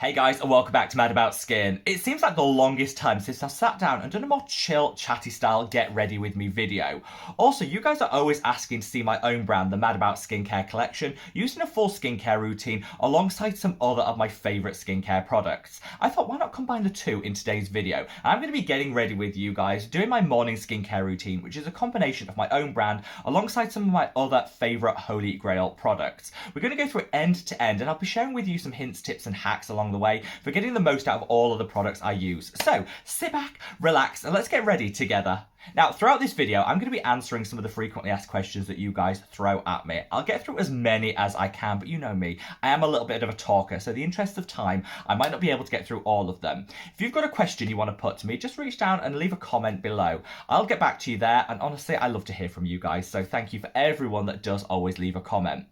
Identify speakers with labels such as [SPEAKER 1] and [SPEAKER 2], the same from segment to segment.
[SPEAKER 1] Hey guys, and welcome back to Mad About Skin. It seems like the longest time since I've sat down and done a more chill, chatty style get ready with me video. Also, you guys are always asking to see my own brand, the Mad About Skincare collection, using a full skincare routine alongside some other of my favourite skincare products. I thought, why not combine the two in today's video? I'm going to be getting ready with you guys, doing my morning skincare routine, which is a combination of my own brand alongside some of my other favourite Holy Grail products. We're going to go through it end to end, and I'll be sharing with you some hints, tips and hacks along the way for getting the most out of all of the products I use. So sit back, relax, and let's get ready together. Now, throughout this video, I'm going to be answering some of the frequently asked questions that you guys throw at me. I'll get through as many as I can, but you know me, I am a little bit of a talker, so in the interest of time, I might not be able to get through all of them. If you've got a question you want to put to me, just reach down and leave a comment below. I'll get back to you there, and honestly, I love to hear from you guys, so thank you for everyone that does always leave a comment.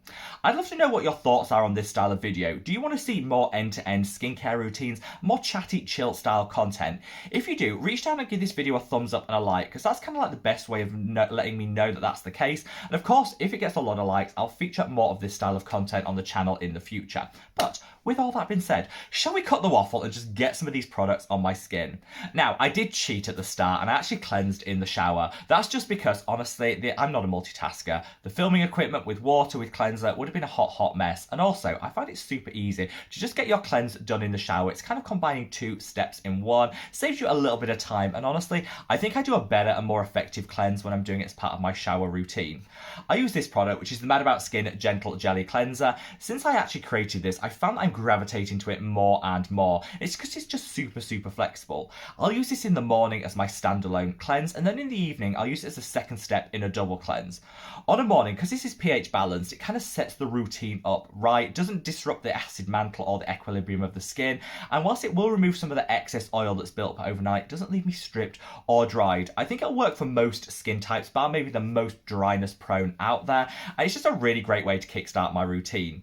[SPEAKER 1] I'd love to know what your thoughts are on this style of video. Do you want to see more end-to-end skincare routines, more chatty, chill style content? If you do, reach down and give this video a thumbs up and a like, because that's kind of like the best way of letting me know that that's the case. And of course, if it gets a lot of likes, I'll feature more of this style of content on the channel in the future. But with all that being said, shall we cut the waffle and just get some of these products on my skin? Now, I did cheat at the start and I actually cleansed in the shower. That's just because, honestly, I'm not a multitasker. The filming equipment with water, with cleanser, would have been a hot mess. And also, I find it super easy to just get your cleanse done in the shower. It's kind of combining two steps in one. Saves you a little bit of time. And honestly, I think I do a better and more effective cleanse when I'm doing it as part of my shower routine. I use this product, which is the Mad About Skin Gentle Jelly Cleanser. Since I actually created this, I found that I'm gravitating to it more and more. It's because it's just super flexible. I'll use this in the morning as my standalone cleanse, and then in the evening I'll use it as a second step in a double cleanse. On a morning, because this is pH balanced, it kind of sets the routine up right, doesn't disrupt the acid mantle or the equilibrium of the skin, and whilst it will remove some of the excess oil that's built up overnight, it doesn't leave me stripped or dried. I think it'll work for most skin types, bar maybe the most dryness prone out there, and it's just a really great way to kickstart my routine.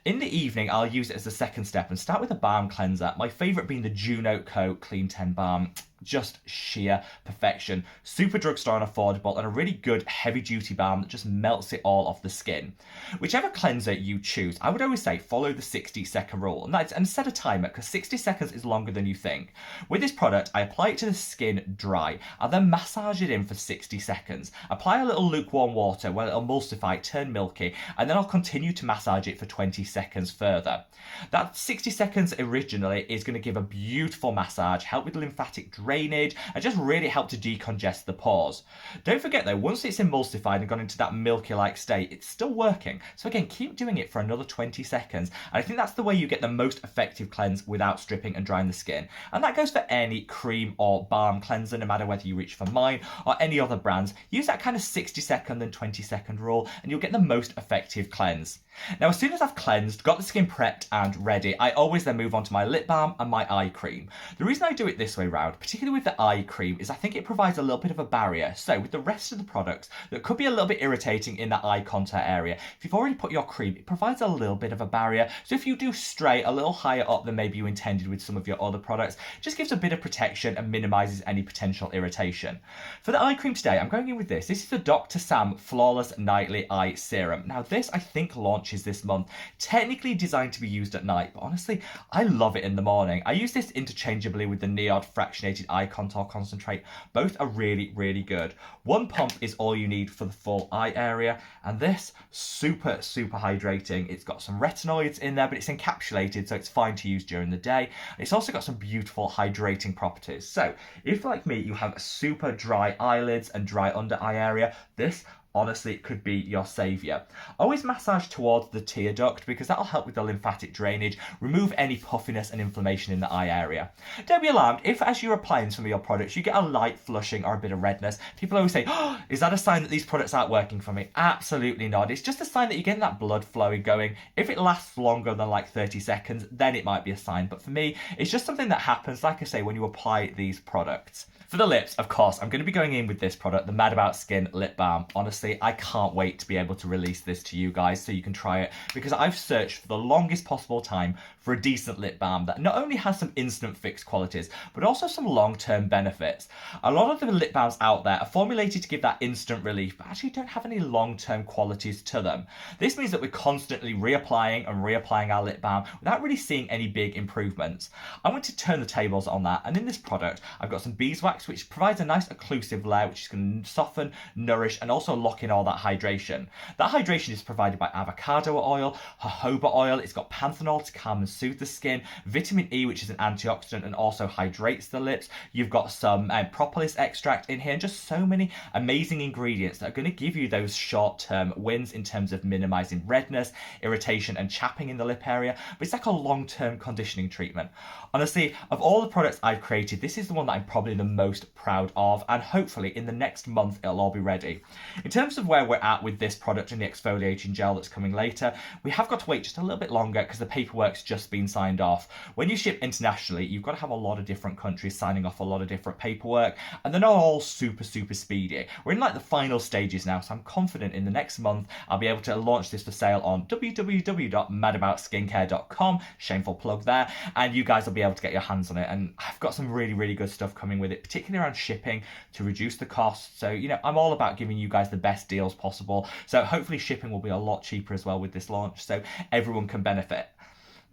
[SPEAKER 1] In the evening, I'll use it as a second step and start with a balm cleanser, my favourite being the Juno Co Clean 10 Balm. Just sheer perfection. Super drugstore and affordable, and a really good heavy duty balm that just melts it all off the skin. Whichever cleanser you choose, I would always say follow the 60-second rule, and set a timer, because 60 seconds is longer than you think. With this product, I apply it to the skin dry. I'll then massage it in for 60 seconds. Apply a little lukewarm water where it'll emulsify, turn milky, and then I'll continue to massage it for 20 seconds further. That 60 seconds originally is going to give a beautiful massage, help with lymphatic drainage, and just really help to decongest the pores. Don't forget though, once it's emulsified and gone into that milky-like state, it's still working. So again, keep doing it for another 20 seconds. And I think that's the way you get the most effective cleanse without stripping and drying the skin. And that goes for any cream or balm cleanser, no matter whether you reach for mine or any other brands. Use that kind of 60-second and 20-second rule, and you'll get the most effective cleanse. Now, as soon as I've cleansed, got the skin prepped and ready, I always then move on to my lip balm and my eye cream. The reason I do it this way round, particularly with the eye cream, is I think it provides a little bit of a barrier. So with the rest of the products that could be a little bit irritating in the eye contour area, if you've already put your cream, it provides a little bit of a barrier. So if you do stray a little higher up than maybe you intended with some of your other products, it just gives a bit of protection and minimises any potential irritation. For the eye cream today, I'm going in with this. This is the Dr. Sam Flawless Nightly Eye Serum. Now this, I think, launches this month. Technically designed to be used at night, but honestly, I love it in the morning. I use this interchangeably with the Neod Fractionated Eye Contour Concentrate. Both are really good. One pump is all you need for the full eye area, and this, super hydrating. It's got some retinoids in there, but it's encapsulated, so it's fine to use during the day. It's also got some beautiful hydrating properties. So if, like me, you have super dry eyelids and dry under eye area, this honestly, it could be your saviour. Always massage towards the tear duct, because that'll help with the lymphatic drainage, remove any puffiness and inflammation in the eye area. Don't be alarmed if, as you're applying some of your products, you get a light flushing or a bit of redness. People always say, oh, is that a sign that these products aren't working for me? Absolutely not. It's just a sign that you're getting that blood flowing going. If it lasts longer than like 30 seconds, then it might be a sign. But for me, it's just something that happens, like I say, when you apply these products. For the lips, of course, I'm going to be going in with this product, the Mad About Skin Lip Balm. Honestly, honestly, I can't wait to be able to release this to you guys so you can try it, because I've searched for the longest possible time for a decent lip balm that not only has some instant fix qualities, but also some long-term benefits. A lot of the lip balms out there are formulated to give that instant relief, but actually don't have any long-term qualities to them. This means that we're constantly reapplying and reapplying our lip balm without really seeing any big improvements. I want to turn the tables on that, and in this product, I've got some beeswax, which provides a nice occlusive layer, which is going to soften, nourish, and also lock in all that hydration. That hydration is provided by avocado oil, jojoba oil, it's got panthenol to calm and soothe the skin, vitamin E, which is an antioxidant and also hydrates the lips. You've got some propolis extract in here, and just so many amazing ingredients that are going to give you those short-term wins in terms of minimizing redness, irritation, and chapping in the lip area, but it's like a long-term conditioning treatment. Honestly, of all the products I've created, this is the one that I'm probably the most proud of, and hopefully in the next month it'll all be ready. In terms of where we're at with this product and the exfoliating gel that's coming later, we have got to wait just a little bit longer because the paperwork's just been signed off. When you ship internationally, you've got to have a lot of different countries signing off a lot of different paperwork, and they're not all super speedy. We're in like the final stages now, so I'm confident in the next month I'll be able to launch this for sale on www.madaboutsskincare.com, shameful plug there, and you guys will be able to get your hands on it. And I've got some really good stuff coming with it, particularly around shipping to reduce the cost. So, you know, I'm all about giving you guys the best deals possible. So hopefully shipping will be a lot cheaper as well with this launch, so everyone can benefit.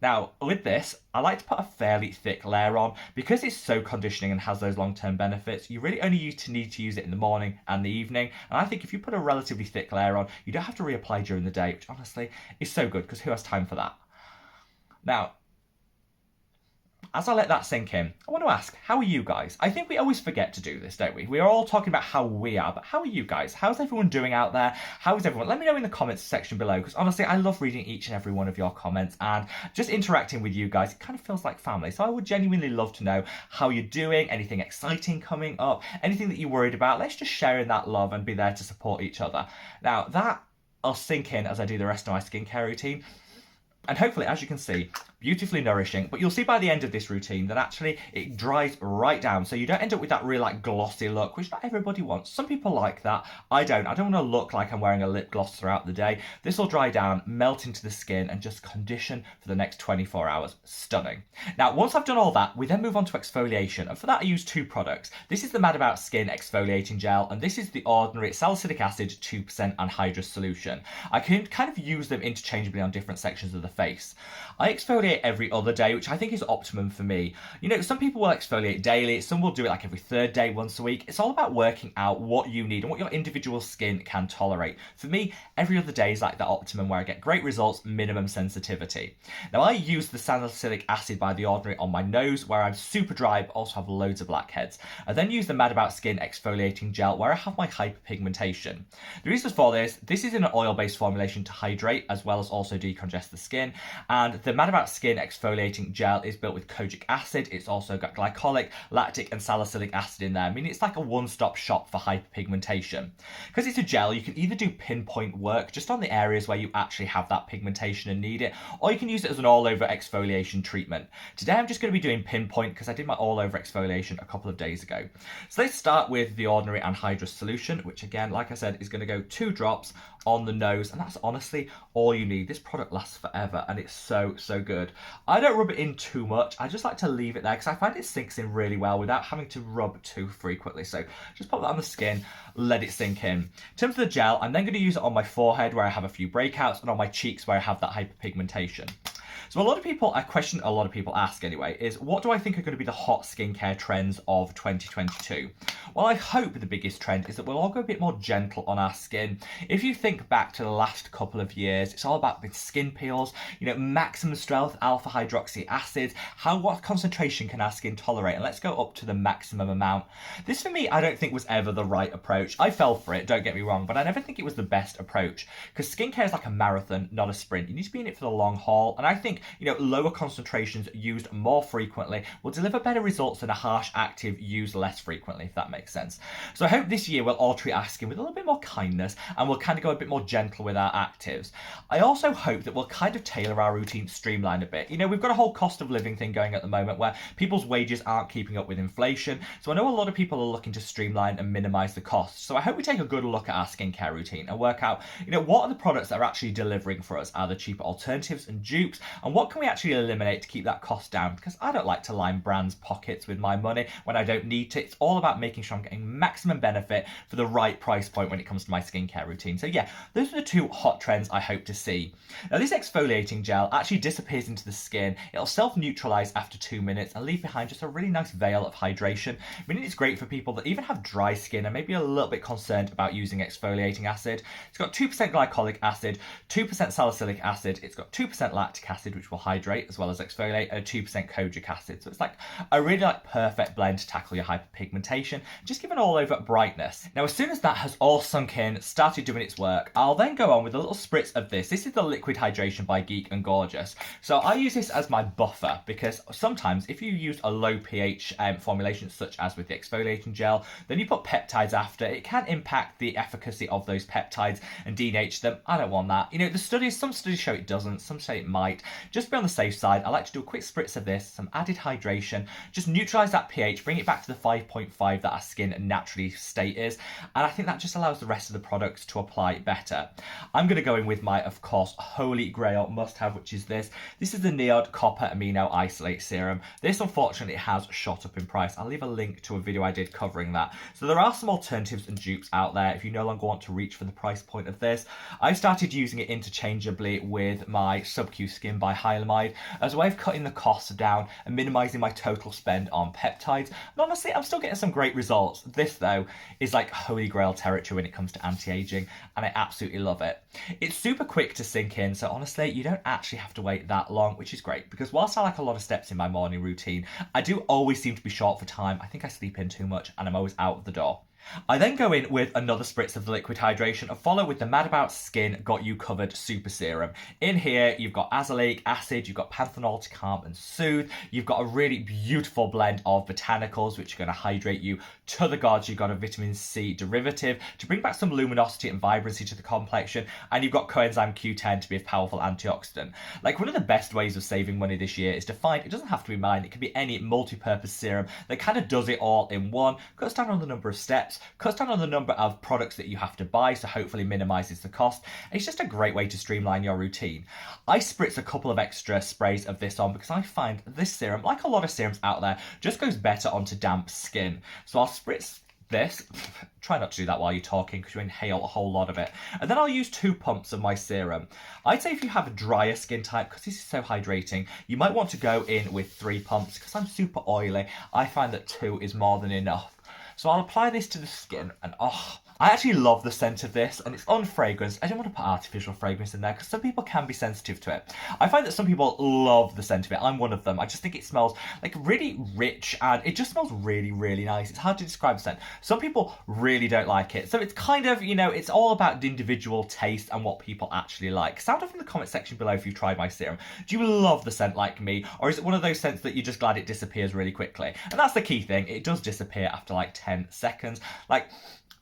[SPEAKER 1] Now, with this, I like to put a fairly thick layer on. Because it's so conditioning and has those long-term benefits, you really only need to use it in the morning and the evening. And I think if you put a relatively thick layer on, you don't have to reapply during the day, which honestly is so good, because who has time for that? Now, as I let that sink in, I want to ask, how are you guys? I think we always forget to do this, don't we? We are all talking about how we are, but how are you guys? How's everyone doing out there? How is everyone? Let me know in the comments section below, because honestly, I love reading each and every one of your comments, and just interacting with you guys, it kind of feels like family. So I would genuinely love to know how you're doing, anything exciting coming up, anything that you're worried about. Let's just share in that love and be there to support each other. Now, that I'll sink in as I do the rest of my skincare routine. And hopefully, as you can see, beautifully nourishing, but you'll see by the end of this routine that actually it dries right down, so you don't end up with that real like glossy look, which not everybody wants. Some people like that. I don't want to look like I'm wearing a lip gloss throughout the day. This will dry down, melt into the skin, and just condition for the next 24 hours. Stunning. Now, once I've done all that, we then move on to exfoliation, and for that I use two products. This is the Mad About Skin exfoliating gel, and this is the ordinary salicylic acid 2% anhydrous solution. I can kind of use them interchangeably on different sections of the face. I exfoliate every other day, which I think is optimum for me. You know, some people will exfoliate daily, some will do it like every third day, once a week. It's all about working out what you need and what your individual skin can tolerate. For me, every other day is like the optimum, where I get great results, minimum sensitivity. Now, I use the salicylic acid by The Ordinary on my nose, where I'm super dry but also have loads of blackheads. I then use the Mad About Skin exfoliating gel, where I have my hyperpigmentation. The reasons for this is in an oil-based formulation to hydrate as well as also decongest the skin. And the Mad About Skin exfoliating gel is built with kojic acid. It's also got glycolic, lactic, and salicylic acid in there. I mean, it's like a one-stop shop for hyperpigmentation. Because it's a gel, you can either do pinpoint work just on the areas where you actually have that pigmentation and need it, or you can use it as an all-over exfoliation treatment. Today, I'm just going to be doing pinpoint because I did my all-over exfoliation a couple of days ago. So let's start with the Ordinary anhydrous solution, which again, like I said, is going to go 2 drops on the nose, and that's honestly all you need. This product lasts forever, and it's so good. I don't rub it in too much. I just like to leave it there because I find it sinks in really well without having to rub too frequently. So just pop that on the skin, let it sink in. In terms of the gel, I'm then going to use it on my forehead where I have a few breakouts, and on my cheeks where I have that hyperpigmentation. So a question a lot of people ask anyway is, what do I think are going to be the hot skincare trends of 2022? Well, I hope the biggest trend is that we'll all go a bit more gentle on our skin. If you think back to the last couple of years, it's all about with skin peels, you know, maximum strength alpha hydroxy acid, what concentration can our skin tolerate, and let's go up to the maximum amount. This for me, I don't think was ever the right approach. I fell for it, don't get me wrong, but I never think it was the best approach, because skincare is like a marathon, not a sprint. You need to be in it for the long haul, and I think lower concentrations used more frequently will deliver better results than a harsh active used less frequently, if that makes sense. So I hope this year we'll all treat our skin with a little bit more kindness, and we'll kind of go a bit more gentle with our actives. I also hope that we'll kind of tailor our routine, streamline a bit. We've got a whole cost of living thing going at the moment where people's wages aren't keeping up with inflation. So I know a lot of people are looking to streamline and minimize the costs. So I hope we take a good look at our skincare routine and work out, what are the products that are actually delivering for us? Are there cheaper alternatives and dupes? And what can we actually eliminate to keep that cost down? Because I don't like to line brands' pockets with my money when I don't need to. It's all about making sure I'm getting maximum benefit for the right price point when it comes to my skincare routine. So yeah, those are the two hot trends I hope to see. Now, this exfoliating gel actually disappears into the skin. It'll self-neutralize after 2 minutes and leave behind just a really nice veil of hydration, meaning it's great for people that even have dry skin and maybe a little bit concerned about using exfoliating acid. It's got 2% glycolic acid, 2% salicylic acid, it's got 2% lactic acid, which will hydrate as well as exfoliate, and 2% kojic acid. So it's like a really perfect blend to tackle your hyperpigmentation, just give an all over brightness. Now, as soon as that has all sunk in, started doing its work, I'll then go on with a little spritz of this. This is the Liquid Hydration by Geek and Gorgeous. So I use this as my buffer because sometimes if you use a low pH formulation such as with the exfoliating gel, then you put peptides after, it can impact the efficacy of those peptides and denature them. I don't want that. Some studies show it doesn't, some say it might. Just to be on the safe side, I like to do a quick spritz of this, some added hydration, just neutralize that pH, bring it back to the 5.5 that our skin naturally state is, and I think that just allows the rest of the products to apply better. I'm going to go in with my, of course, holy grail must-have, which is this. This is the Neod Copper Amino Isolate Serum. This, unfortunately, has shot up in price. I'll leave a link to a video I did covering that. So there are some alternatives and dupes out there if you no longer want to reach for the price point of this. I started using it interchangeably with my Sub-Q Skin by Hylamide as a way of cutting the costs down and minimizing my total spend on peptides. And honestly, I'm still getting some great results. This, though, is like holy grail territory when it comes to anti-aging, and I absolutely love it. It's super quick to sink in, so honestly, you don't actually have to wait that long, which is great, because whilst I like a lot of steps in my morning routine, I do always seem to be short for time. I think I sleep in too much, and I'm always out of the door. I then go in with another spritz of the liquid hydration and follow with the Mad About Skin Got You Covered Super Serum. In here, you've got azelaic acid, you've got panthenol to calm and soothe, you've got a really beautiful blend of botanicals which are going to hydrate you to the gods, you've got a vitamin C derivative to bring back some luminosity and vibrancy to the complexion, and you've got coenzyme Q10 to be a powerful antioxidant. Like, one of the best ways of saving money this year is to find, it doesn't have to be mine, it can be any multi-purpose serum that kind of does it all in one, cuts down on the number of steps, cuts down on the number of products that you have to buy, so hopefully minimises the cost. It's just a great way to streamline your routine. I spritz a couple of extra sprays of this on because I find this serum, like a lot of serums out there, just goes better onto damp skin. So I'll spritz this. Try not to do that while you're talking because you inhale a whole lot of it. And then I'll use 2 pumps of my serum. I'd say if you have a drier skin type, because this is so hydrating, you might want to go in with 3 pumps. Because I'm super oily, I find that 2 is more than enough. So I'll apply this to the skin, and I actually love the scent of this, and it's unfragranced. I don't want to put artificial fragrance in there because some people can be sensitive to it. I find that some people love the scent of it. I'm one of them. I just think it smells like really rich, and it just smells really, really nice. It's hard to describe the scent. Some people really don't like it. So it's kind of, it's all about the individual taste and what people actually like. Sound off in the comment section below if you've tried my serum. Do you love the scent like me, or is it one of those scents that you're just glad it disappears really quickly? And that's the key thing. It does disappear after like 10 seconds. Like,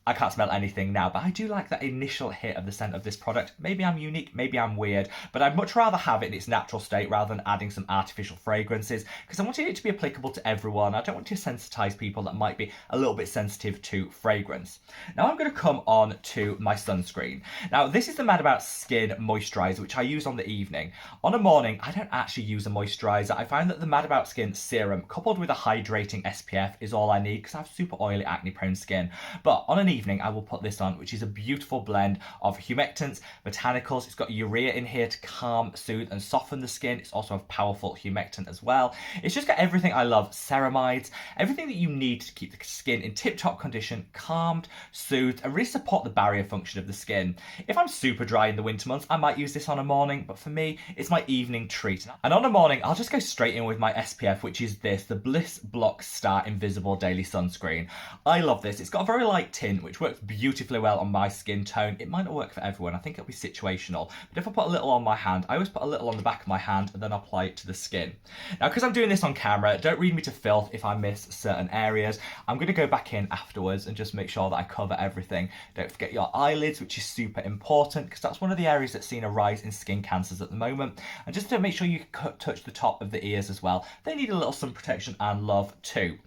[SPEAKER 1] I can't smell anything now, but I do like that initial hit of the scent of this product. Maybe I'm unique, maybe I'm weird, but I'd much rather have it in its natural state rather than adding some artificial fragrances, because I wanted it to be applicable to everyone. I don't want to sensitize people that might be a little bit sensitive to fragrance. Now I'm going to come on to my sunscreen. Now this is the Mad About Skin Moisturiser, which I use on the evening. On a morning, I don't actually use a moisturiser. I find that the Mad About Skin serum, coupled with a hydrating SPF, is all I need, because I have super oily, acne-prone skin. But on an evening, I will put this on, which is a beautiful blend of humectants, botanicals. It's got urea in here to calm, soothe, and soften the skin. It's also a powerful humectant as well. It's just got everything I love, ceramides, everything that you need to keep the skin in tip-top condition, calmed, soothed, and really support the barrier function of the skin. If I'm super dry in the winter months, I might use this on a morning, but for me, it's my evening treat. And on a morning, I'll just go straight in with my SPF, which is this, the Bliss Block Star Invisible Daily Sunscreen. I love this. It's got a very light tint, which works beautifully well on my skin tone. It might not work for everyone. I think it'll be situational. But if I put a little on my hand, I always put a little on the back of my hand and then apply it to the skin. Now, because I'm doing this on camera, don't read me to filth if I miss certain areas. I'm going to go back in afterwards and just make sure that I cover everything. Don't forget your eyelids, which is super important because that's one of the areas that's seen a rise in skin cancers at the moment. And just to make sure you touch the top of the ears as well. They need a little sun protection and love too.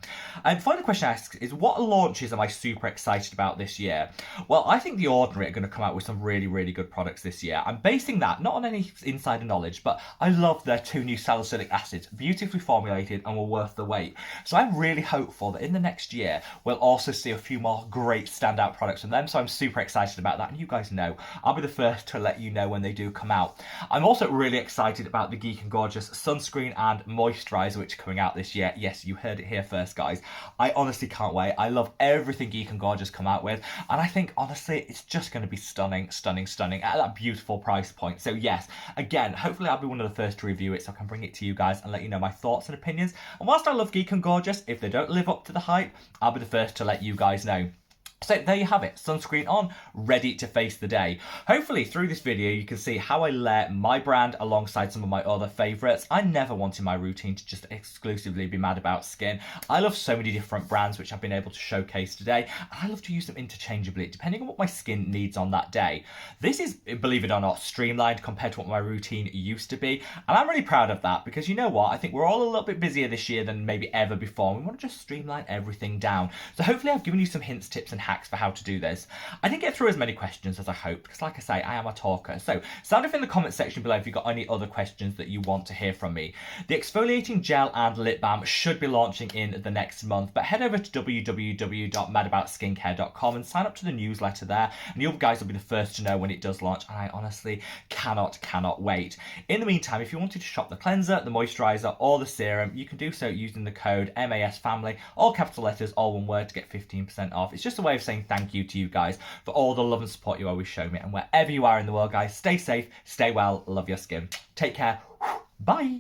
[SPEAKER 1] And final question I ask is, what launches am I super excited about this year? Well, I think The Ordinary are going to come out with some really, really good products this year. I'm basing that not on any insider knowledge, but I love their 2 new salicylic acids, beautifully formulated and were worth the wait. So I'm really hopeful that in the next year, we'll also see a few more great standout products from them. So I'm super excited about that. And you guys know, I'll be the first to let you know when they do come out. I'm also really excited about the Geek and Gorgeous sunscreen and moisturiser, which are coming out this year. Yes, you heard it here first, guys. I honestly can't wait. I love everything Geek and Gorgeous come out with. And I think, honestly, it's just going to be stunning, stunning, stunning at that beautiful price point. So yes, again, hopefully I'll be one of the first to review it so I can bring it to you guys and let you know my thoughts and opinions. And whilst I love Geek and Gorgeous, if they don't live up to the hype, I'll be the first to let you guys know. So there you have it, sunscreen on, ready to face the day. Hopefully through this video you can see how I layer my brand alongside some of my other favourites. I never wanted my routine to just exclusively be Mad About Skin. I love so many different brands which I've been able to showcase today, and I love to use them interchangeably depending on what my skin needs on that day. This is, believe it or not, streamlined compared to what my routine used to be, and I'm really proud of that because you know what, I think we're all a little bit busier this year than maybe ever before. We want to just streamline everything down. So hopefully I've given you some hints, tips and hacks for how to do this. I didn't get through as many questions as I hoped because, like I say, I am a talker. So sound off in the comment section below if you've got any other questions that you want to hear from me. The exfoliating gel and lip balm should be launching in the next month, but head over to www.madaboutskincare.com and sign up to the newsletter there, and you guys will be the first to know when it does launch, and I honestly cannot wait. In the meantime, if you wanted to shop the cleanser, the moisturiser or the serum, you can do so using the code MASFamily, all capital letters, all one word, to get 15% off. It's just a way of saying thank you to you guys for all the love and support you always show me. And wherever you are in the world, guys, stay safe, stay well, love your skin. Take care. Bye.